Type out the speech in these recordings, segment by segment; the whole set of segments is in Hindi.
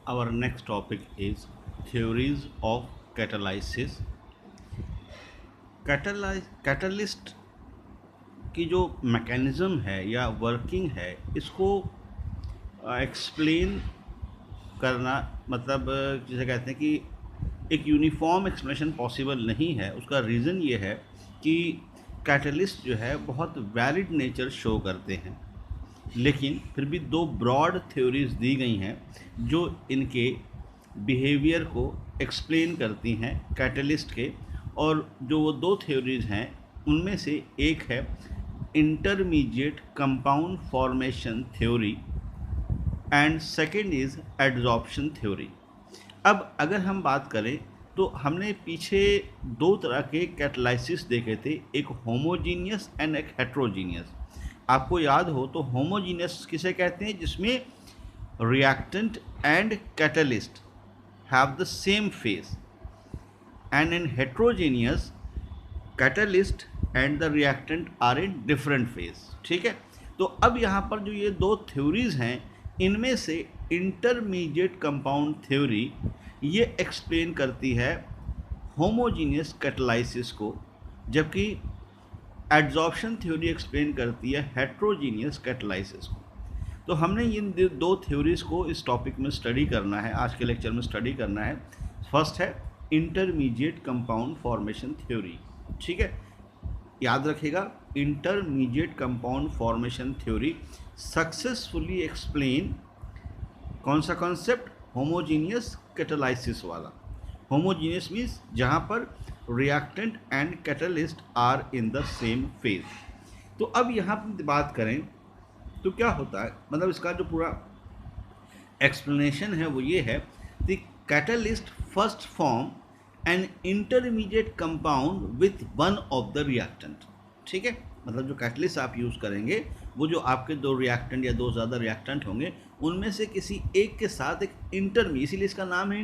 Our next topic is theories of catalysis. Catalyst की जो मैकेनिज़्म है या वर्किंग है इसको एक्सप्लेन करना मतलब जिसे कहते हैं कि एक यूनिफॉर्म एक्सप्लेनेशन पॉसिबल नहीं है। उसका रीज़न ये है कि कैटलिस्ट जो है बहुत वैलिड नेचर शो करते हैं, लेकिन फिर भी दो ब्रॉड थ्योरीज दी गई हैं जो इनके बिहेवियर को एक्सप्लेन करती हैं कैटलिस्ट के। और जो वो दो थ्योरीज हैं उनमें से एक है intermediate compound formation theory and second is adsorption theory. अब अगर हम बात करें तो हमने पीछे दो तरह के कैटलाइसिस देखे थे, एक होमोजीनियस एंड एक हेट्रोजीनियस। आपको याद हो तो होमोजीनियस किसे कहते हैं? जिसमें reactant and catalyst have the same phase, and in heterogeneous catalyst and the reactant are in different phase. ठीक है, तो अब यहाँ पर जो ये दो थ्योरीज हैं इनमें से इंटरमीडिएट कंपाउंड थ्योरी ये एक्सप्लेन करती है होमोजीनियस कैटलाइसिस को, जबकि एड्जॉर्प्शन थ्योरी एक्सप्लेन करती है हेट्रोजीनियस कैटलाइसिस को। तो हमने इन दो थ्योरीज को इस टॉपिक में स्टडी करना है, आज के लेक्चर में स्टडी करना है। फर्स्ट है इंटरमीडिएट कंपाउंड फॉर्मेशन थ्योरी। ठीक है, याद रखिएगा, intermediate compound formation theory successfully explain कौन सा कॉन्सेप्ट? होमोजीनियस कैटलाइसिस वाला। होमोजीनियस मीन्स जहाँ पर reactant and catalyst are in the same phase. तो अब यहाँ पर बात करें तो क्या होता है, मतलब इसका जो पूरा एक्सप्लेनेशन है वो ये है कि catalyst first form an intermediate compound with one of the reactant. ठीक है, मतलब जो कैटलिस्ट आप यूज़ करेंगे वो जो आपके दो रिएक्टेंट या दो ज़्यादा रिएक्टेंट होंगे उनमें से किसी एक के साथ एक इसीलिए इसका नाम है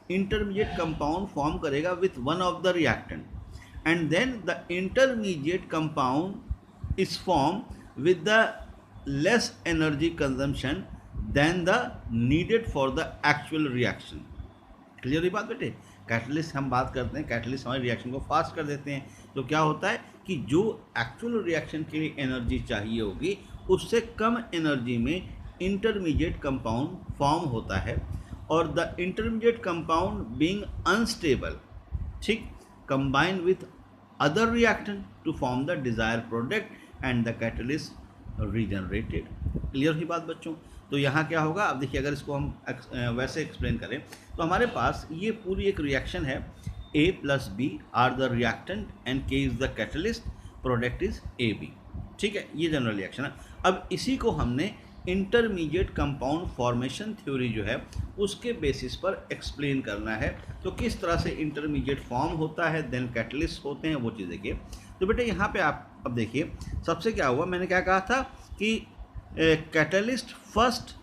इंटरमीडिएट कंपाउंड फॉर्म करेगा with one of the reactant, and then the intermediate compound is form with the less energy consumption than the needed for the actual reaction. Clear ये बात बेटे? कैटलिस्ट हम बात करते हैं, कैटलिस्ट हमारे रिएक्शन को फास्ट कर देते हैं। तो क्या होता है कि जो एक्चुअल रिएक्शन के लिए एनर्जी चाहिए होगी उससे कम एनर्जी में इंटरमीडिएट कंपाउंड फॉर्म होता है, और the intermediate compound being unstable, ठीक, combine with other reactant to form the desire product and the catalyst regenerated. Clear हुई बात बच्चों? तो यहाँ क्या होगा, अब देखिए अगर इसको हम वैसे एक्सप्लेन करें तो हमारे पास ये पूरी एक रिएक्शन है, A + B are the reactant and K is the catalyst, product is AB। ठीक है, ये जनरल रिएक्शन है। अब इसी को हमने इंटरमीडिएट कंपाउंड फॉर्मेशन थ्योरी जो है उसके बेसिस पर एक्सप्लेन करना है। तो किस तरह से इंटरमीडिएट फॉर्म होता है, देन कैटलिस्ट होते हैं, वो चीज़ देखिए। तो बेटे यहाँ पे आप अब देखिए सबसे क्या हुआ, मैंने क्या कहा था कि कैटलिस्ट फर्स्ट,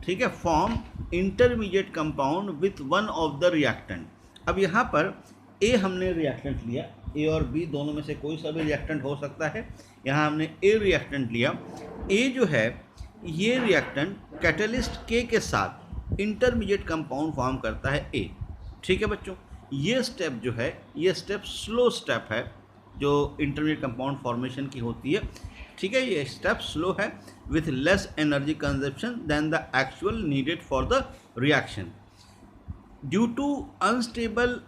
ठीक है, form intermediate compound with one of the reactant. अब यहाँ पर ए हमने रिएक्टेंट लिया, ए और बी दोनों में से कोई सा भी रिएक्टेंट हो सकता है। यहाँ हमने ए रिएक्टेंट लिया। ए जो है ये रिएक्टेंट कैटलिस्ट के साथ इंटरमीडिएट कंपाउंड फॉर्म करता है ए। ठीक है बच्चों, ये स्टेप जो है ये स्टेप स्लो स्टेप है जो इंटरमीडिएट कंपाउंड फॉर्मेशन की होती है। ठीक है, ये स्टेप स्लो है with less energy consumption than the actual needed for the reaction. Due to unstable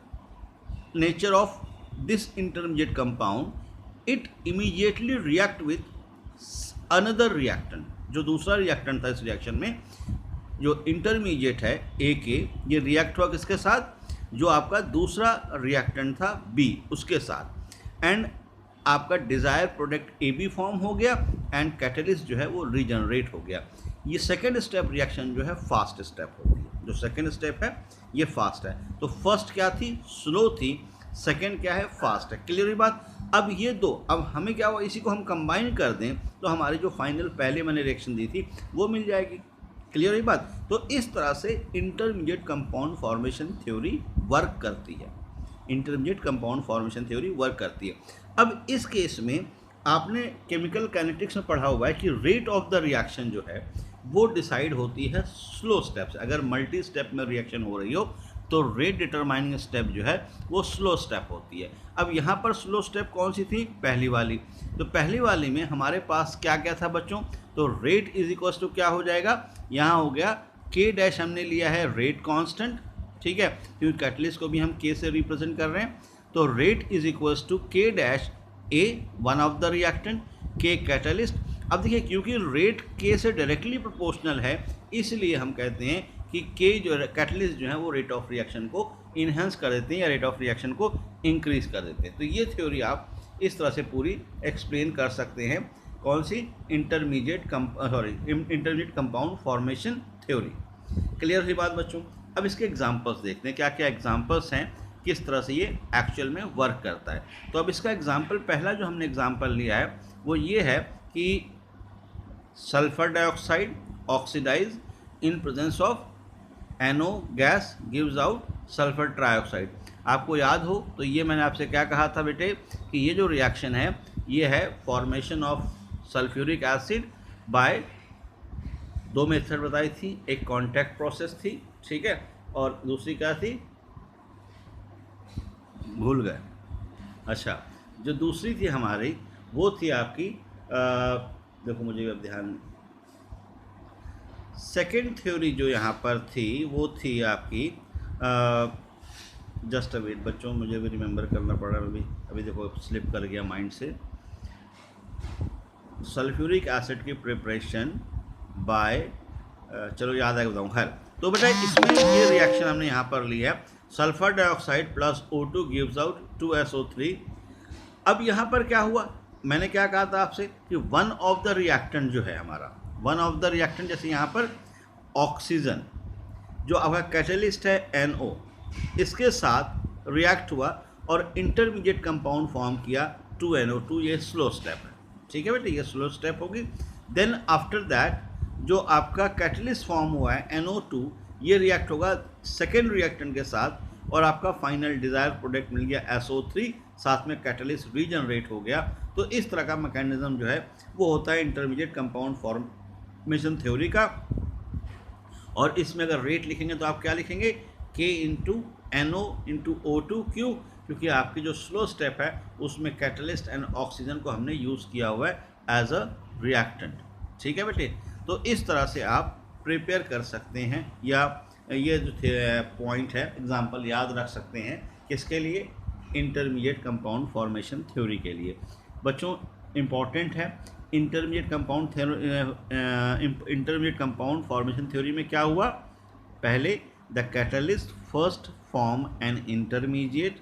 nature of this intermediate compound it immediately react with another reactant. जो दूसरा रिएक्टेंट था इस रिएक्शन में, जो इंटरमीडिएट है ए के, ये रिएक्ट हुआ किसके साथ? जो आपका दूसरा रिएक्टेंट था बी, उसके साथ, एंड आपका desire product A B form हो गया एंड कैटलिस्ट जो है वो रीजनरेट हो गया। ये सेकेंड स्टेप रिएक्शन जो है फास्ट स्टेप होती है। जो सेकेंड स्टेप है ये फास्ट है। तो फर्स्ट क्या थी? स्लो थी। सेकेंड क्या है? फास्ट है। क्लियर हुई बात? अब ये दो, अब हमें क्या हुआ, इसी को हम कंबाइन कर दें तो हमारी जो फाइनल पहले मैंने रिएक्शन दी थी वो मिल जाएगी। क्लियर हुई बात? तो इस तरह से intermediate compound formation theory work करती है। Intermediate compound formation theory work करती है। अब इस केस में आपने केमिकल काइनेटिक्स में पढ़ा हुआ है कि रेट ऑफ द रिएक्शन जो है वो डिसाइड होती है स्लो स्टेप से। अगर मल्टी स्टेप में रिएक्शन हो रही हो तो रेट डिटरमाइनिंग स्टेप जो है वो स्लो स्टेप होती है। अब यहाँ पर स्लो स्टेप कौन सी थी? पहली वाली। तो पहली वाली में हमारे पास क्या क्या था बच्चों? तो रेट इज इक्वल टू क्या हो जाएगा? यहाँ हो गया के डैश, हमने लिया है रेट कांस्टेंट, ठीक है, क्योंकि कैटलिस्ट को भी हम के से रिप्रेजेंट कर रहे हैं। तो रेट इज इक्वल टू के dash A one of the reactant, के कैटलिस्ट। अब देखिए क्योंकि रेट के से डायरेक्टली प्रोपोर्शनल है, इसलिए हम कहते हैं कि के जो कैटलिस्ट जो है वो रेट ऑफ रिएक्शन को इन्हेंस कर देते हैं या रेट ऑफ रिएक्शन को इंक्रीज कर देते हैं। तो ये थ्योरी आप इस तरह से पूरी एक्सप्लेन कर सकते हैं। कौन सी? Intermediate compound formation theory. Clear हुई बात बच्चों? अब इसके एग्जांपल्स देखते हैं, क्या क्या एग्जांपल्स हैं, किस तरह से ये एक्चुअल में वर्क करता है। तो अब इसका एग्जांपल, पहला जो हमने एग्जांपल लिया है वो ये है कि sulphur dioxide oxidise in presence of NO gas gives out sulphur trioxide. आपको याद हो तो ये मैंने आपसे क्या कहा था बेटे कि ये जो रिएक्शन है ये है formation of sulphuric acid by, दो मेथड बताई थी, एक कॉन्टैक्ट प्रोसेस थी, ठीक है, और दूसरी क्या थी? भूल गए। अच्छा, जो दूसरी थी हमारी वो थी आपकी देखो मुझे अब ध्यान, सेकेंड थ्योरी जो यहाँ पर थी वो थी आपकी जस्ट अ वेट बच्चों, मुझे भी रिमेंबर करना पड़ रहा है, अभी देखो स्लिप कर गया माइंड से। सल्फ्यूरिक एसिड की प्रिपरेशन बाय चलो याद आएगा बताऊँ। खैर, तो बेटा इसमें ये रिएक्शन हमने यहाँ पर ली है, sulphur dioxide plus O2 gives out 2SO3। अब यहाँ पर क्या हुआ? मैंने क्या कहा था आपसे कि वन ऑफ द रिएक्टेंट जो है हमारा, वन ऑफ द रिएक्टेंट, जैसे यहाँ पर ऑक्सीजन जो आपका कैटलिस्ट है NO, इसके साथ रिएक्ट हुआ और इंटरमीडिएट कंपाउंड फॉर्म किया 2NO2। ये स्लो स्टेप है, ठीक है बेटे, ये स्लो स्टेप होगी। देन आफ्टर दैट जो आपका कैटलिस्ट फॉर्म हुआ है NO2, ये रिएक्ट होगा सेकेंड रिएक्टेंट के साथ और आपका फाइनल डिजायर प्रोडक्ट मिल गया SO3, साथ में कैटलिस्ट रीजनरेट हो गया। तो इस तरह का मैकेनिज्म जो है वो होता है इंटरमीडिएट कंपाउंड फॉर्मेशन थ्योरी का। और इसमें अगर रेट लिखेंगे तो आप क्या लिखेंगे? K into NO into O2। क्यों? क्योंकि आपकी जो स्लो स्टेप है उसमें कैटलिस्ट एंड ऑक्सीजन को हमने यूज़ किया हुआ है एज अ रिएक्टेंट, ठीक है बेटे। तो इस तरह से आप प्रिपेयर कर सकते हैं, या ये जो पॉइंट है एग्जांपल याद रख सकते हैं किसके लिए? इंटरमीडिएट कंपाउंड फॉर्मेशन थ्योरी के लिए। बच्चों इम्पॉर्टेंट है, इंटरमीडिएट कंपाउंड फॉर्मेशन थ्योरी में क्या हुआ? पहले the catalyst first form an intermediate,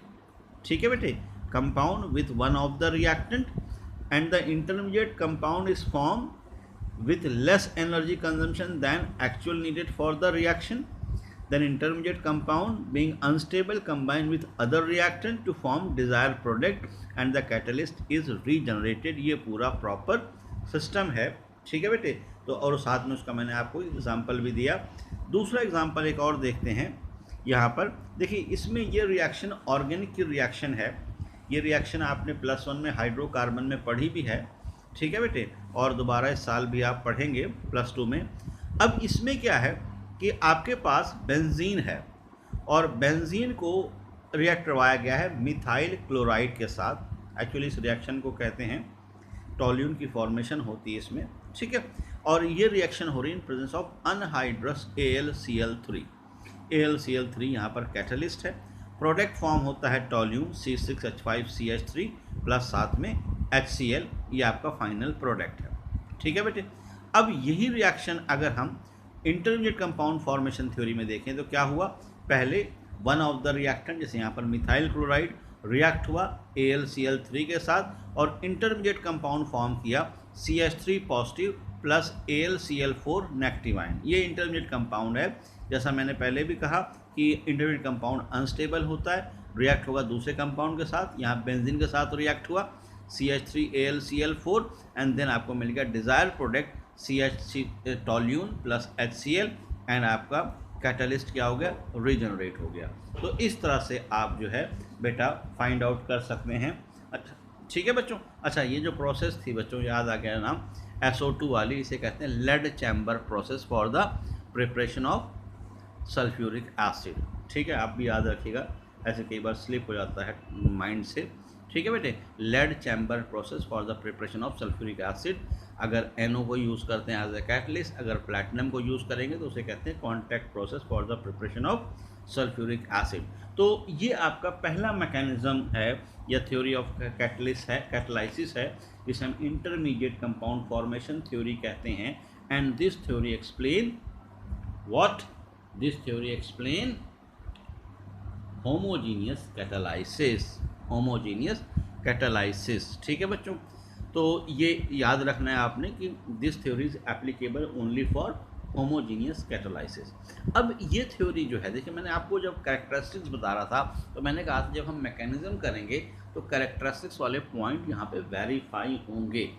ठीक है बेटे, compound with one of the reactant, and the intermediate compound is form with less energy consumption than actual needed for the reaction. Then intermediate compound being unstable combined with other reactant to form desired product and the catalyst is regenerated। ये पूरा प्रॉपर सिस्टम है, ठीक है बेटे। तो और साथ में उसका मैंने आपको एग्जांपल भी दिया। दूसरा एग्जांपल एक और देखते हैं। यहाँ पर देखिए, इसमें ये रिएक्शन ऑर्गेनिक की रिएक्शन है। ये रिएक्शन आपने +1 में हाइड्रोकार्बन में पढ़ी भी है, ठीक है बेटे, और दोबारा इस साल भी आप पढ़ेंगे +2 में। अब इसमें क्या है कि आपके पास बेंजीन है और बेंजीन को रिएक्ट करवाया गया है मिथाइल क्लोराइड के साथ। एक्चुअली इस रिएक्शन को कहते हैं टॉल्यून की फॉर्मेशन होती है इसमें, ठीक है। और ये रिएक्शन हो रही है इन presence of anhydrous AlCl3। AlCl3 यहाँ पर कैटलिस्ट है। प्रोडक्ट फॉर्म होता है टॉल्यून C6H5CH3 प्लस साथ में HCl, ये आपका फाइनल प्रोडक्ट है, ठीक है बेटे। अब यही रिएक्शन अगर हम इंटरमीडिएट कंपाउंड फॉर्मेशन थ्योरी में देखें तो क्या हुआ? पहले वन ऑफ द रिएक्टेंट, जैसे यहाँ पर मिथाइल क्लोराइड, रिएक्ट हुआ AlCl3 के साथ और इंटरमीडिएट कंपाउंड फॉर्म किया CH3 positive plus AlCl4 negative ion. ये इंटरमीडिएट कंपाउंड है। जैसा मैंने पहले भी कहा कि इंटरमीडिएट कंपाउंड अनस्टेबल होता है, रिएक्ट होगा दूसरे कंपाउंड के साथ। यहाँ बेंजीन के साथ रिएक्ट हुआ CH3 AlCl4 एंड देन आपको मिल गया desire product CH3 टॉल्यून plus HCl and आपका कैटलिस्ट क्या हो गया? रीजनरेट हो गया। तो इस तरह से आप जो है बेटा फाइंड आउट कर सकते हैं। अच्छा, ठीक है बच्चों। अच्छा, ये जो प्रोसेस थी बच्चों, याद आ गया नाम, SO2 वाली, इसे कहते हैं lead chamber process for the preparation of sulphuric acid. ठीक है, आप भी याद रखिएगा, ऐसे कई बार स्लिप हो जाता है माइंड से। ठीक है बेटे, lead chamber process for the preparation of sulphuric acid. अगर NO को यूज़ करते हैं एज ए कैटलिस्ट, अगर प्लैटिनम को यूज़ करेंगे तो उसे कहते हैं contact process for the preparation of sulphuric acid. तो ये आपका पहला मैकेनिज्म है या थ्योरी ऑफ कैटलिस्ट है, कैटलाइसिस है, जिसे हम इंटरमीडिएट कंपाउंड फॉर्मेशन थ्योरी कहते हैं। And this theory explain what? This theory explain homogeneous catalysis, homogeneous catalysis. ठीक है बच्चों, तो ये याद रखना है आपने कि this theory is applicable only for homogeneous catalysis. अब ये थ्योरी जो है, देखिए मैंने आपको जब कैरेक्टरिस्टिक्स बता रहा था तो मैंने कहा था जब हम मैकेनिज्म करेंगे तो कैरेक्टरिस्टिक्स वाले पॉइंट यहाँ पे वेरीफाई होंगे।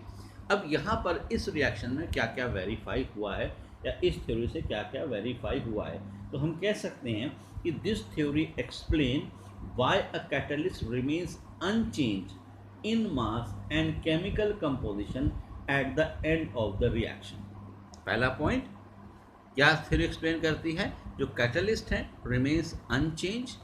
अब यहाँ पर इस रिएक्शन में क्या क्या वेरीफाई हुआ है या इस थ्योरी से क्या क्या वेरीफाई हुआ है, तो हम कह सकते हैं कि this theory explain why a catalyst remains unchanged in mass and chemical composition at the end of the reaction. पहला पॉइंट क्या थ्योरी एक्सप्लेन करती है? जो कैटलिस्ट है remains unchange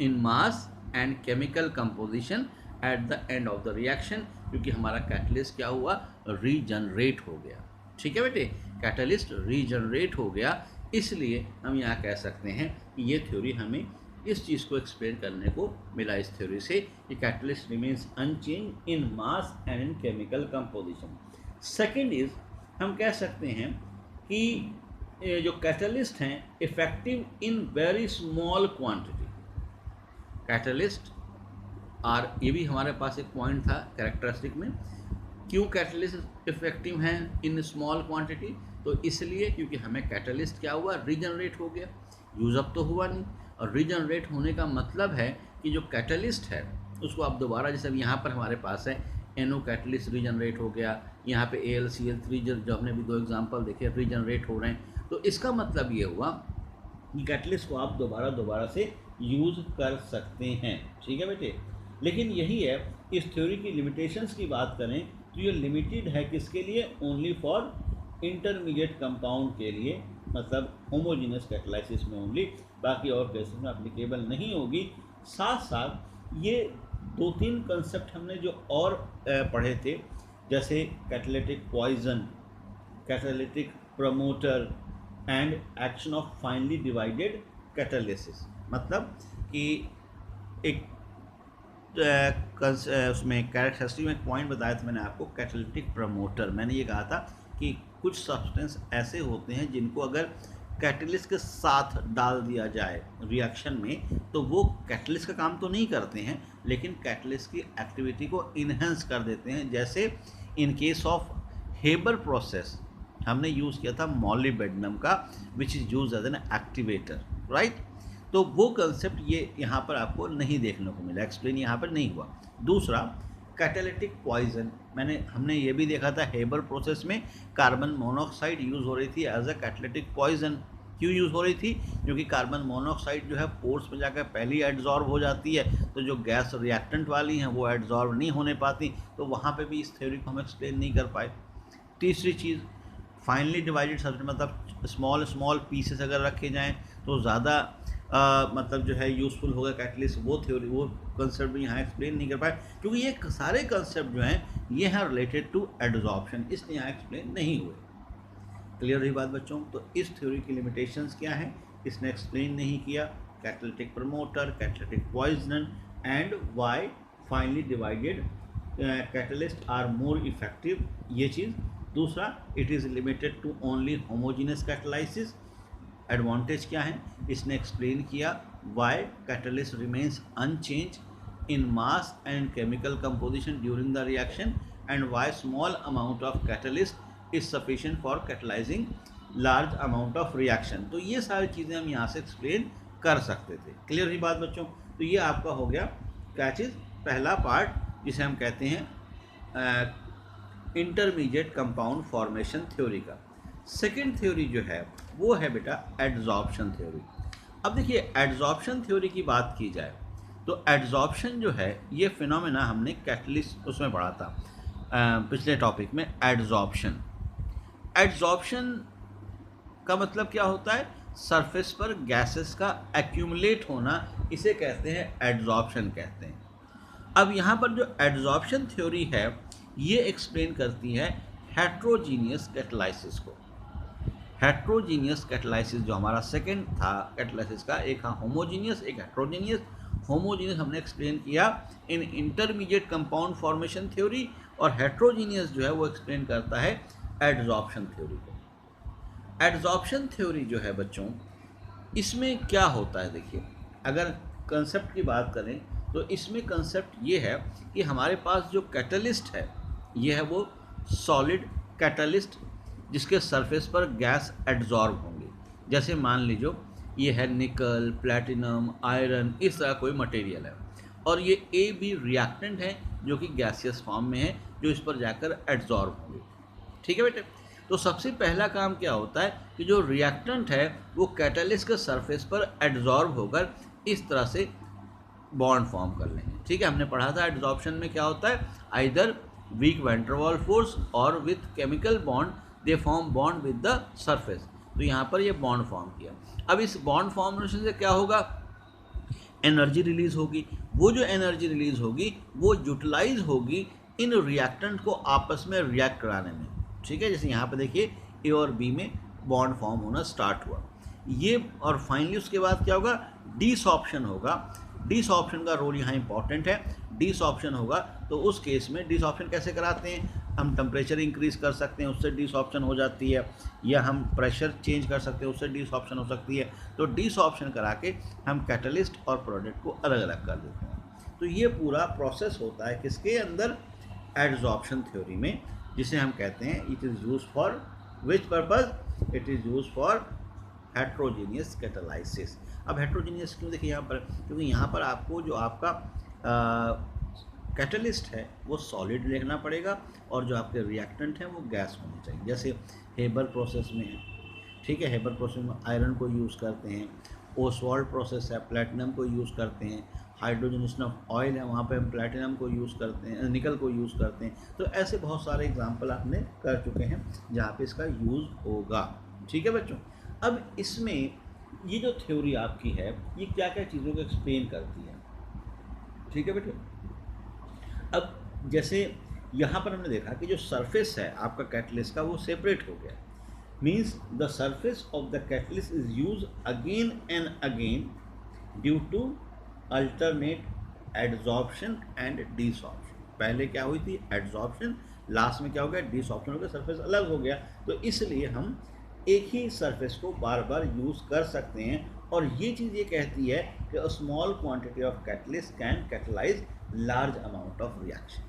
in mass and chemical composition at the end of the reaction, क्योंकि हमारा कैटलिस्ट क्या हुआ? रीजनरेट हो गया। ठीक है बेटे, कैटलिस्ट रीजनरेट हो गया, इसलिए हम यहाँ कह सकते हैं कि ये थ्योरी हमें इस चीज़ को एक्सप्लेन करने को मिला इस थ्योरी से कि catalyst remains unchange in mass and in chemical composition. Second is, हम कह सकते हैं कि जो कैटलिस्ट हैं effective in very small quantity. Catalyst और ये भी हमारे पास एक पॉइंट था कैरेक्टरिस्टिक में, क्यों कैटलिस्ट इफेक्टिव हैं इन स्मॉल क्वांटिटी? तो इसलिए क्योंकि हमें कैटलिस्ट क्या हुआ? रीजनरेट हो गया, यूज़ अप तो हुआ नहीं। और रीजनरेट होने का मतलब है कि जो कैटलिस्ट है उसको आप दोबारा, जैसे अब यहाँ पर हमारे पास है NO कैटलिस्ट रीजनरेट हो गया, यहाँ पे AlCl3 जो हमने भी दो एग्जांपल देखे रीजनरेट हो रहे हैं, तो इसका मतलब ये हुआ कि कैटलिस्ट को आप दोबारा से यूज़ कर सकते हैं। ठीक है बेटे, लेकिन यही है, इस थ्योरी की लिमिटेशंस की बात करें तो ये लिमिटेड है किसके लिए? ओनली फॉर इंटरमीडिएट कंपाउंड के लिए, मतलब होमोजीनियस कैटालाइसिस में ओनली, बाकी और केसेस में एप्लीकेबल नहीं होगी। साथ साथ ये दो तीन कंसेप्ट हमने जो और पढ़े थे, जैसे catalytic poison, catalytic promoter and action of finely divided catalysis, मतलब कि एक उसमें कैरेक्टरिस्टिक में एक पॉइंट बताया था मैंने आपको, कैटालिटिक प्रमोटर। मैंने ये कहा था कि कुछ सब्सटेंस ऐसे होते हैं जिनको अगर कैटलिस्ट के साथ डाल दिया जाए रिएक्शन में तो वो कैटलिस्ट का काम तो नहीं करते हैं, लेकिन कैटलिस्ट की एक्टिविटी को इन्हेंस कर देते हैं। जैसे in case of Haber process हमने यूज़ किया था मॉलिबेडनम का, which is use as an activator, right. तो वो कंसेप्ट ये यहाँ पर आपको नहीं देखने को मिला, एक्सप्लेन यहाँ पर नहीं हुआ। दूसरा, कैटालिटिक पॉइजन, हमने ये भी देखा था हेबर प्रोसेस में कार्बन मोनोऑक्साइड यूज़ हो रही थी एज अ कैटालिटिक पॉइजन। क्यों यूज़ हो रही थी? क्योंकि कार्बन मोनोऑक्साइड जो है पोर्स में जाकर पहले ही एड्जॉर्ब हो जाती है, तो जो गैस रिएक्टेंट वाली हैं वो एड्जॉर्ब नहीं होने पाती, तो वहाँ पे भी इस थ्योरी को हम एक्सप्लेन नहीं कर पाए। तीसरी चीज़, फाइनली डिवाइडेड सब्सटेंस, मतलब स्मॉल पीसेस अगर रखे जाएँ तो ज़्यादा मतलब जो है यूज़फुल होगा कैटलिस्ट, वो थ्योरी वो कंसेप्ट भी यहाँ एक्सप्लेन नहीं कर पाए, क्योंकि ये सारे कंसेप्ट जो हैं ये हैं रिलेटेड टू एड्जॉर्प्शन, इसलिए यहाँ एक्सप्लेन नहीं हुए। क्लियर रही बात बच्चों? तो इस थ्योरी की लिमिटेशंस क्या हैं, इसने एक्सप्लेन नहीं किया। Catalytic promoter, catalytic poison and why finely divided catalyst are more effective, ये चीज़। दूसरा, it is limited to only homogeneous catalysis, advantage क्या है इसने एक्सप्लेन किया। Why catalyst remains unchange in mass and chemical composition during the reaction, and why small amount of catalyst is sufficient for catalysing large amount of reaction. तो ये सारी चीज़ें हम यहाँ से एक्सप्लेन कर सकते थे। क्लियर हुई बात बच्चों? तो ये आपका हो गया क्या चीज़, पहला पार्ट जिसे हम कहते हैं इंटरमीडिएट कंपाउंड फॉर्मेशन थ्योरी का। सेकेंड थ्योरी जो है वो है बेटा एड्जॉर्प्शन थ्योरी। अब देखिए, एड्जॉर्प्शन थ्योरी की बात की जाए तो एड्जॉर्प्शन जो है ये फिनोमेना हमने कैटलिस्ट उसमें पढ़ा था, पिछले टॉपिक में एड्जॉर्प्शन। एड्जॉर्प्शन का मतलब क्या होता है? सरफेस पर गैसेस का एक्यूमुलेट होना, इसे कहते हैं एड्जॉर्प्शन कहते हैं। अब यहाँ पर जो एड्जॉर्प्शन थ्योरी है ये एक्सप्लेन करती है हेट्रोजीनियस कैटालाइसिस को। हेट्रोजीनियस कैटालाइसिस जो हमारा सेकंड था कैटालाइसिस का, एक था होमोजीनियस, एक हेट्रोजीनियस। होमोजीनियस हमने एक्सप्लेन किया इन इंटरमीडिएट कंपाउंड फॉर्मेशन थ्योरी, और हेट्रोजीनियस जो है वो एक्सप्लेन करता है एड्जॉर्प्शन थ्योरी को। एड्जॉर्प्शन थ्योरी जो है बच्चों, इसमें क्या होता है? देखिए, अगर कंसेप्ट की बात करें तो इसमें कंसेप्ट ये है कि हमारे पास जो कैटलिस्ट है ये है वो सॉलिड कैटलिस्ट, जिसके सरफेस पर गैस एड्जॉर्ब होंगे। जैसे मान लीजिए ये है निकल, प्लैटिनम, आयरन, इस तरह कोई मटेरियल है, और ये ए बी रिएक्टेंट है जो कि गैसियस फॉर्म में है, जो इस पर जाकर एड्जॉर्ब होंगे। ठीक है बेटे? तो सबसे पहला काम क्या होता है कि जो रिएक्टेंट है वो कैटलिस्ट के सरफेस पर एड्जॉर्ब होकर इस तरह से बॉन्ड फॉर्म कर लेंगे। ठीक है, हमने पढ़ा था एड्जॉर्प्शन में क्या होता है, either weak van der Waals force और with chemical bond they form bond with the surface. तो यहाँ पर ये बॉन्ड फॉर्म किया। अब इस बॉन्ड फॉर्मेशन से क्या होगा, एनर्जी रिलीज होगी। वो जो एनर्जी रिलीज होगी वो यूटिलाइज होगी इन रिएक्टेंट को आपस में रिएक्ट कराने में। ठीक है, जैसे यहाँ पे देखिए ए और बी में बॉन्ड फॉर्म होना स्टार्ट हुआ ये, और फाइनली उसके बाद क्या होगा, डिसऑप्शन होगा। डिसऑप्शन का रोल यहाँ इंपॉर्टेंट है। डिसऑप्शन होगा तो उस केस में डिसऑप्शन कैसे कराते हैं, हम टेम्परेचर इंक्रीज कर सकते हैं, उससे डिसऑप्शन हो जाती है, या हम प्रेशर चेंज कर सकते हैं, उससे डिसऑप्शन हो सकती है। तो डिसऑप्शन करा के हम कैटलिस्ट और प्रोडक्ट को अलग अलग कर देते हैं। तो ये पूरा प्रोसेस होता है किसके अंदर, एड्जॉर्प्शन थ्योरी में, जिसे हम कहते हैं it is use for which purpose, it is use for heterogeneous catalysis. अब हेट्रोजीनियस क्यों, देखिए यहाँ पर, क्योंकि यहाँ पर आपको जो आपका कैटलिस्ट है वो सॉलिड लिखना पड़ेगा, और जो आपके रिएक्टेंट हैं वो गैस होने चाहिए। जैसे हेबर प्रोसेस में है, ठीक है, हेबर प्रोसेस में आयरन को यूज़ करते हैं। ओसवाल्ड प्रोसेस है, प्लैटिनम को यूज़ करते हैं। हाइड्रोजनेशन ऑफ ऑयल है, वहाँ पे हम प्लैटिनम को यूज़ करते हैं, निकल को यूज़ करते हैं। तो ऐसे बहुत सारे एग्जांपल आपने कर चुके हैं जहाँ पे इसका यूज़ होगा। ठीक है बच्चों? अब इसमें ये जो थ्योरी आपकी है ये क्या क्या चीज़ों को एक्सप्लेन करती है। ठीक है बेटे? अब जैसे यहाँ पर हमने देखा कि जो सरफेस है आपका कैटलिस्ट का वो सेपरेट हो गया, means the surface of the catalyst is use again and again due to alternate adsorption and desorption. पहले क्या हुई थी, एड्जॉर्प्शन, लास्ट में क्या हो गया, डिसऑर्प्शन हो गया, सरफेस अलग हो गया। तो इसलिए हम एक ही सरफेस को बार बार यूज़ कर सकते हैं, और ये चीज़ ये कहती है कि a small quantity of catalyst can catalyse large amount of reaction.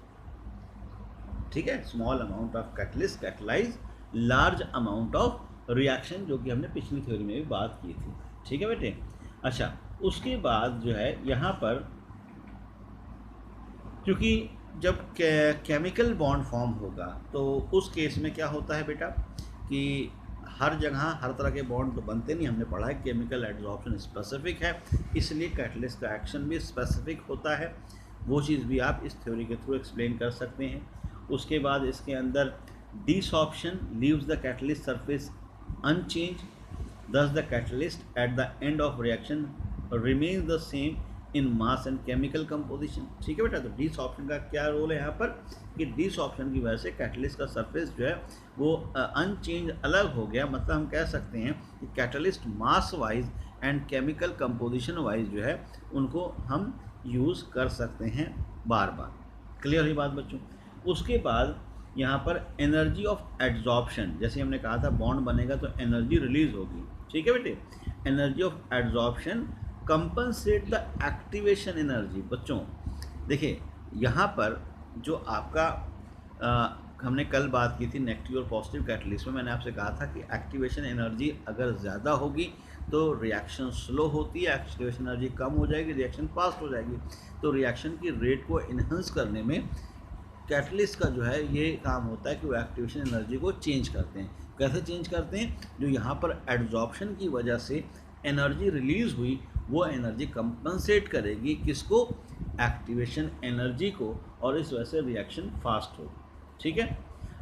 ठीक है, small amount of catalyst catalyse large amount of reaction, जो कि हमने पिछली थ्योरी में भी बात की थी। ठीक है बेटे? अच्छा, उसके बाद जो है यहाँ पर, क्योंकि जब केमिकल बॉन्ड फॉर्म होगा तो उस केस में क्या होता है बेटा कि हर जगह हर तरह के बॉन्ड तो बनते नहीं, हमने पढ़ा है केमिकल एड्जॉर्प्शन स्पेसिफिक है, इसलिए कैटलिस्ट का एक्शन भी स्पेसिफिक होता है। वो चीज़ भी आप इस थ्योरी के थ्रू एक्सप्लेन कर सकते हैं। उसके बाद इसके अंदर desorption leaves the catalyst surface unchange, thus the catalyst at the end of reaction remains the same in mass and chemical composition। ठीक है बेटा? तो डिसऑप्शन का क्या रोल है यहाँ पर कि डिसऑप्शन की वजह से कैटलिस्ट का सरफेस जो है वो अनचेंज अलग हो गया। मतलब हम कह सकते हैं कि catalyst mass wise and chemical composition wise जो है उनको हम यूज़ कर सकते हैं बार बार। क्लियर हुई बात बच्चों? उसके बाद यहाँ पर एनर्जी ऑफ एड्जॉर्प्शन, जैसे हमने कहा था बॉन्ड बनेगा तो एनर्जी रिलीज होगी। ठीक है बेटे? Energy of adsorption compensate the activation energy. बच्चों देखिए यहाँ पर जो आपका हमने कल बात की थी नेगेटिव और पॉजिटिव कैटलिस्ट में, मैंने आपसे कहा था कि एक्टिवेशन एनर्जी अगर ज़्यादा होगी तो रिएक्शन स्लो होती है, एक्टिवेशन एनर्जी कम हो जाएगी, रिएक्शन फास्ट हो जाएगी। तो रिएक्शन की रेट को इन्हेंस करने में कैटलिस्ट का जो है ये काम होता है कि वो एक्टिवेशन एनर्जी को चेंज करते हैं। कैसे चेंज करते हैं? जो यहाँ पर एड्जॉर्प्शन की वजह से एनर्जी रिलीज़ हुई वो एनर्जी कंपनसेट करेगी किसको? एक्टिवेशन एनर्जी को, और इस वजह से रिएक्शन फास्ट होगी। ठीक है।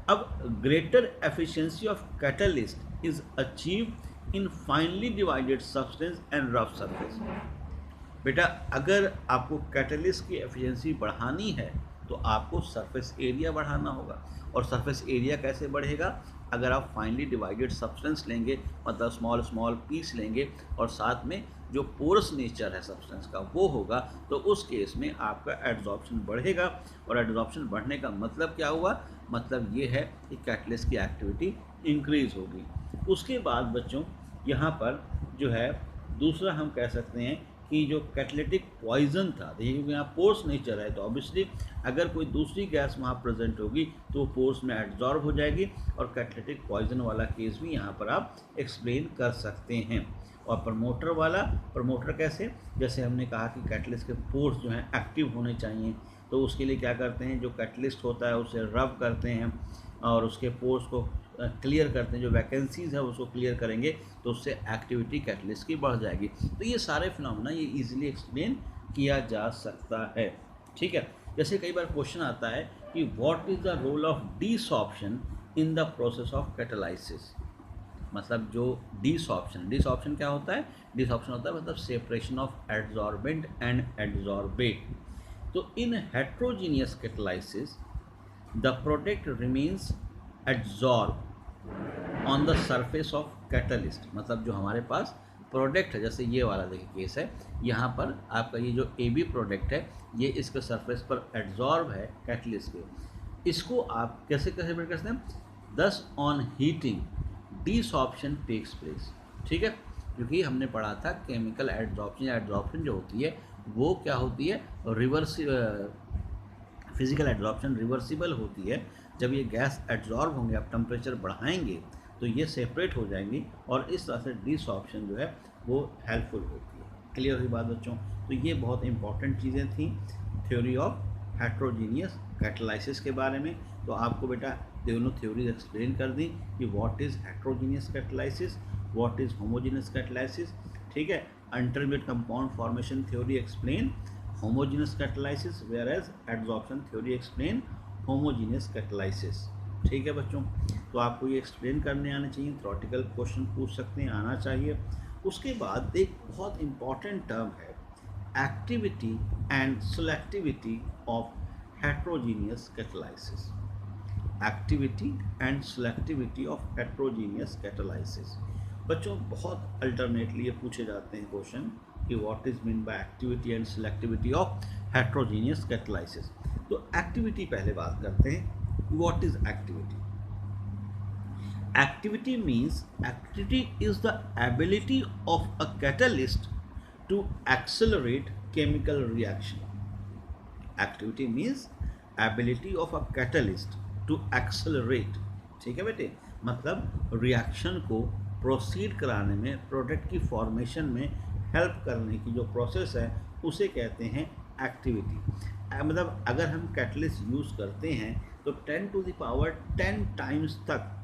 अब greater efficiency of catalyst is achieve in finally divided substance and rough surface. बेटा अगर आपको कैटलिस्ट की एफिशिएंसी बढ़ानी है तो आपको सरफेस एरिया बढ़ाना होगा। और सरफेस एरिया कैसे बढ़ेगा? अगर आप फाइनली डिवाइडेड सब्सटेंस लेंगे, मतलब स्मॉल स्मॉल पीस लेंगे और साथ में जो पोरस नेचर है सब्सटेंस का वो होगा, तो उस केस में आपका एड्जॉर्प्शन बढ़ेगा। और एड्जॉर्प्शन बढ़ने का मतलब क्या हुआ? मतलब ये है कि कैटलिस्ट की एक्टिविटी इंक्रीज होगी। उसके बाद बच्चों यहाँ पर जो है दूसरा हम कह सकते हैं कि जो कैटलिटिक पॉइजन था, देखिए क्योंकि यहाँ पोर्स नेचर है तो ऑब्वियसली अगर कोई दूसरी गैस वहाँ प्रेजेंट होगी तो पोर्स में एब्जॉर्ब हो जाएगी और कैटलिटिक पॉइजन वाला केस भी यहाँ पर आप एक्सप्लेन कर सकते हैं। और प्रमोटर वाला, प्रमोटर कैसे? जैसे हमने कहा कि कैटलिस्ट के पोर्स जो हैं एक्टिव होने चाहिए, तो उसके लिए क्या करते हैं, जो कैटलिस्ट होता है उसे रब करते हैं और उसके पोर्स को क्लियर करते हैं, जो वैकेंसीज़ है उसको क्लियर करेंगे तो उससे एक्टिविटी कैटलिस्ट की बढ़ जाएगी। तो ये सारे फिनोमेना ये इजीली एक्सप्लेन किया जा सकता है। ठीक है। जैसे कई बार क्वेश्चन आता है कि what is the role of desorption in the process of catalysis. मतलब जो डिसऑर्प्शन क्या होता है? डिसऑर्प्शन होता है मतलब separation of adsorbent and adsorbate. तो in heterogeneous catalysis the product remains adsorb on the surface of catalyst. मतलब जो हमारे पास प्रोडक्ट है, जैसे ये वाला देखिए केस है, यहाँ पर आपका ये जो ए बी प्रोडक्ट है ये इसके सरफेस पर एड्जॉर्ब है कैटलिस्ट के। इसको आप कैसे कैसे ब्रेक कर सकते हैं? दस ऑन हीटिंग डिसऑर्प्शन टेक्स प्लेस। ठीक है, क्योंकि हमने पढ़ा था केमिकल एड्जॉर्प्शन या एड्जॉर्प्शन जो होती है वो क्या होती है? फिजिकल एड्जॉर्प्शन रिवर्सिबल होती है। जब ये गैस एड्जॉर्ब होंगे, आप टेम्परेचर बढ़ाएंगे तो ये सेपरेट हो जाएंगी और इस तरह से डिसऑर्प्शन जो है वो हेल्पफुल होती है। क्लियर हुई बात बच्चों? तो ये बहुत इंपॉर्टेंट चीज़ें थी थ्योरी ऑफ हेट्रोजीनियस कैटालाइसिस के बारे में। तो आपको बेटा दोनों थ्योरीज एक्सप्लेन कर दी कि what is heterogeneous catalysis, what is homogeneous catalysis. ठीक है। Intermediate compound formation theory explain homogeneous catalysis, whereas adsorption theory explain homogeneous catalysis. ठीक है बच्चों, तो आपको ये एक्सप्लेन करने आने चाहिए, थ्योरेटिकल क्वेश्चन पूछ सकते हैं, आना चाहिए। उसके बाद एक बहुत इंपॉर्टेंट टर्म है activity and selectivity of heterogeneous catalysis. Activity and selectivity of heterogeneous catalysis. बच्चों बहुत अल्टरनेटली ये पूछे जाते हैं क्वेश्चन कि what is mean by activity and selectivity of heterogeneous catalysis. तो एक्टिविटी पहले बात करते हैं, what is activity? Activity means activity is the ability of a catalyst to accelerate chemical reaction. Activity means ability of a catalyst to accelerate. ठीक है बेटे, मतलब रिएक्शन को प्रोसीड कराने में, प्रोडक्ट की फॉर्मेशन में हेल्प करने की जो प्रोसेस है उसे कहते हैं एक्टिविटी। मतलब अगर हम कैटलिस्ट यूज़ करते हैं तो 10 to the power 10 टाइम्स तक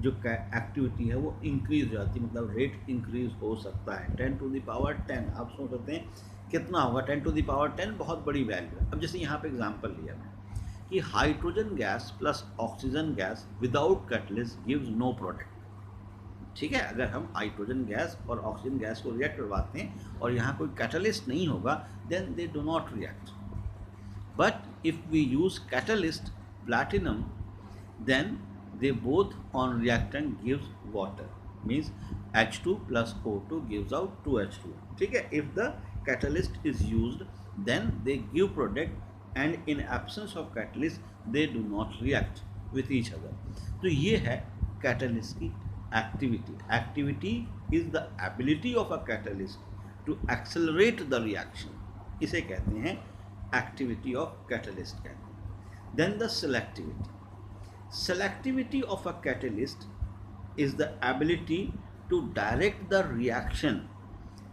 जो एक्टिविटी है वो इंक्रीज हो जाती है, मतलब रेट इंक्रीज हो सकता है 10 to the power 10। आप सोच सकते हैं कितना होगा 10 to the power 10, बहुत बड़ी वैल्यू है। अब जैसे यहाँ पे एग्जांपल लिया मैंने कि hydrogen gas plus oxygen gas without catalyst gives no product. ठीक है, अगर हम हाइड्रोजन गैस और ऑक्सीजन गैस को रिएक्ट करवाते हैं और यहाँ कोई कैटलिस्ट नहीं होगा then they do not react. But if we use catalyst platinum then they both on reactant gives water, means H2 plus O2 gives out 2H2. ठीक है, if the catalyst is used then they give product and in absence of catalyst they do not react with each other. तो ये है catalyst की activity. Activity is the ability of a catalyst to accelerate the reaction. इसे कहते हैं activity of catalyst कहते हैं। Then the selectivity. Selectivity of a catalyst is the ability to direct the reaction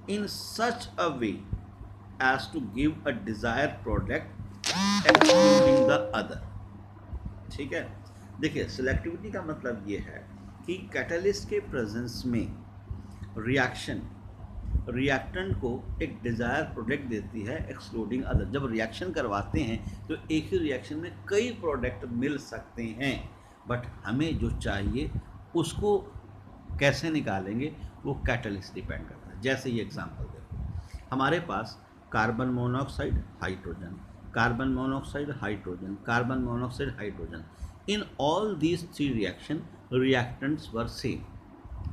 in such a way as to give a desired product excluding the other. ठीक है, देखिए selectivity का मतलब ये है कि कैटलिस्ट के प्रेजेंस में रिएक्शन रिएक्टेंट को एक डिज़ायर प्रोडक्ट देती है एक्सक्लूडिंग अदर। जब रिएक्शन करवाते हैं तो एक ही रिएक्शन में कई प्रोडक्ट मिल सकते हैं, बट हमें जो चाहिए उसको कैसे निकालेंगे वो कैटलिस्ट डिपेंड करता है। जैसे ये एग्जांपल देखो, हमारे पास carbon monoxide hydrogen, carbon monoxide hydrogen, carbon monoxide hydrogen. In all these three reaction reactants were same,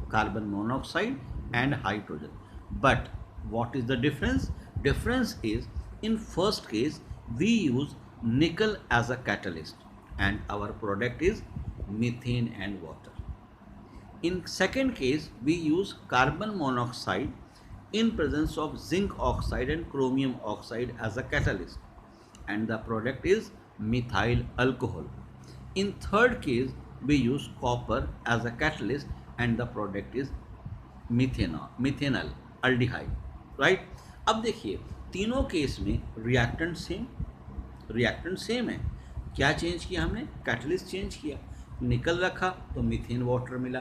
carbon monoxide and hydrogen. But what is the difference? Difference is, in first case we use nickel as a catalyst and our product is methane and water. In second case we use carbon monoxide in presence of zinc oxide and chromium oxide as a catalyst and the product is methyl alcohol. In third case we use copper as a catalyst and the product is methanol aldehyde, right? अब देखिए तीनों केस में रिएक्टेंट सेम है। क्या चेंज किया हमने? कैटलिस्ट चेंज किया, निकल रखा तो मीथेन वाटर मिला।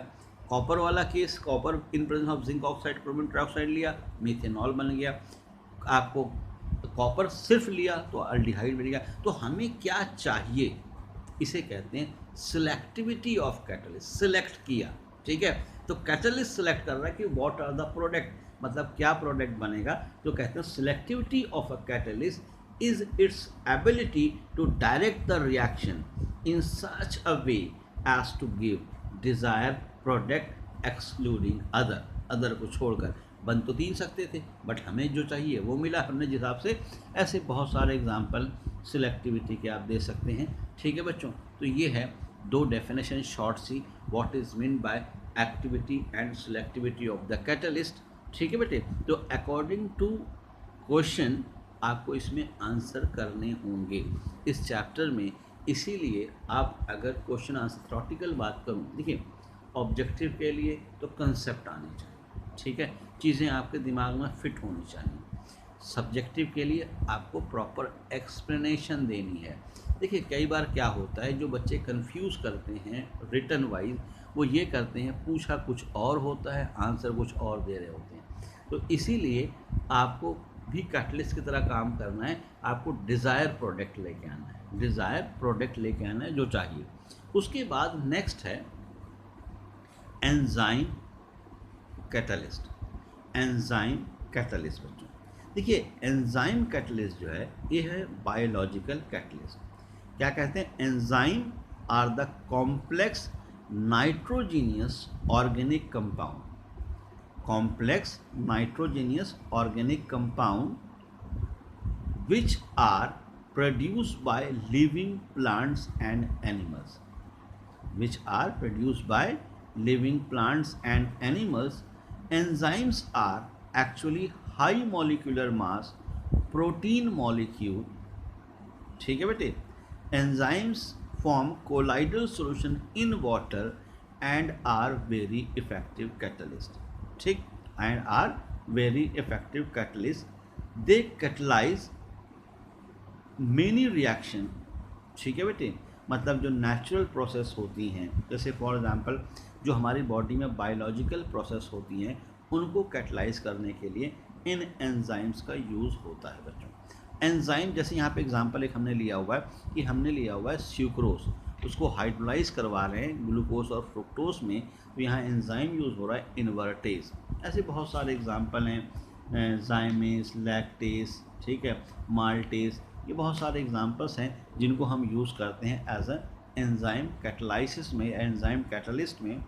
कॉपर वाला case, copper in presence of zinc oxide chromium trioxide लिया, मीथेनॉल बन गया। आपको कॉपर सिर्फ लिया तो अल्डिहाइड बन गया। तो हमें क्या चाहिए, इसे कहते हैं सिलेक्टिविटी ऑफ कैटलिस्ट। सिलेक्ट किया, ठीक है, तो कैटलिस्ट सिलेक्ट कर रहा है कि व्हाट आर द प्रोडक्ट, मतलब क्या प्रोडक्ट बनेगा। तो कहते हैं selectivity of a catalyst is its ability to direct the reaction in such a way as to give desire product excluding other को छोड़कर। बन तो तीन सकते थे बट हमें जो चाहिए वो मिला हमने जिस हिसाब से। ऐसे बहुत सारे एग्जाम्पल सिलेक्टिविटी के आप दे सकते हैं, ठीक है बच्चों। तो ये है दो डेफिनेशन शॉर्ट सी, what is mean by activity and selectivity of the catalyst, ठीक है बेटे। तो अकॉर्डिंग टू क्वेश्चन आपको इसमें आंसर करने होंगे इस चैप्टर में। इसीलिए आप अगर क्वेश्चन आंसर थ्योरेटिकल बात करूँ, देखिए ऑब्जेक्टिव के लिए तो कंसेप्ट आने चाहिए, ठीक है, चीज़ें आपके दिमाग में फिट होनी चाहिए। सब्जेक्टिव के लिए आपको प्रॉपर एक्सप्लेनेशन देनी है। देखिए कई बार क्या होता है, जो बच्चे कंफ्यूज करते हैं रिटन वाइज, वो ये करते हैं पूछा कुछ और होता है, आंसर कुछ और दे रहे होते हैं। तो इसीलिए आपको भी कैटलिस्ट की तरह काम करना है। आपको डिज़ायर प्रोडक्ट लेके आना है, डिज़ायर प्रोडक्ट लेके आना है जो चाहिए। उसके बाद नेक्स्ट है एंजाइम कैटलिस्ट। एंजाइम कैटलिस्ट बच्चों, देखिए एंजाइम कैटलिस्ट जो है ये है बायोलॉजिकल कैटलिस्ट। क्या कहते हैं? Enzyme are the complex nitrogenous organic compound, complex nitrogenous organic compound which are produced by living plants and animals, which are produced by living plants and animals. Enzymes are actually high molecular mass protein molecule, ठीक है बेटे। enzymes form colloidal solution in water and are very effective catalyst, ठीक, and are very effective catalyst. they catalyze many reaction, ठीक है बेटे। मतलब जो नेचुरल प्रोसेस होती हैं, जैसे फॉर एग्जांपल जो हमारी बॉडी में बायोलॉजिकल प्रोसेस होती हैं, उनको कैटलाइज करने के लिए इन एंजाइम्स का यूज़ होता है बच्चों। एंजाइम जैसे यहाँ पे एग्जांपल एक हमने लिया हुआ है कि हमने लिया हुआ है स्यूक्रोज, उसको हाइड्रोलाइज करवा रहे हैं ग्लूकोज और फ्रुक्टोज में, तो यहाँ एंजाइम यूज़ हो रहा है इन्वर्टेज। ऐसे बहुत सारे एग्जांपल हैं, जाइमेस, लैक्टेस, ठीक है, माल्टेस, ये बहुत सारे एग्जांपल्स हैं जिनको हम यूज़ करते हैं एज अ एंजाइम कैटलाइसिस में, एंजाइम कैटलिस्ट में।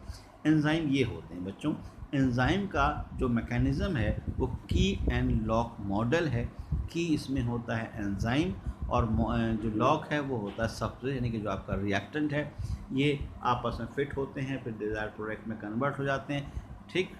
एंजाइम ये होते हैं बच्चों। एंजाइम का जो मैकेनिज़्म है वो की एंड लॉक मॉडल है। की इसमें होता है एंजाइम और जो लॉक है वो होता है सब्सट्रेट, यानी कि जो आपका रिएक्टेंट है। ये आपस में फिट होते हैं, फिर डिज़ायर्ड प्रोडक्ट में कन्वर्ट हो जाते हैं, ठीक।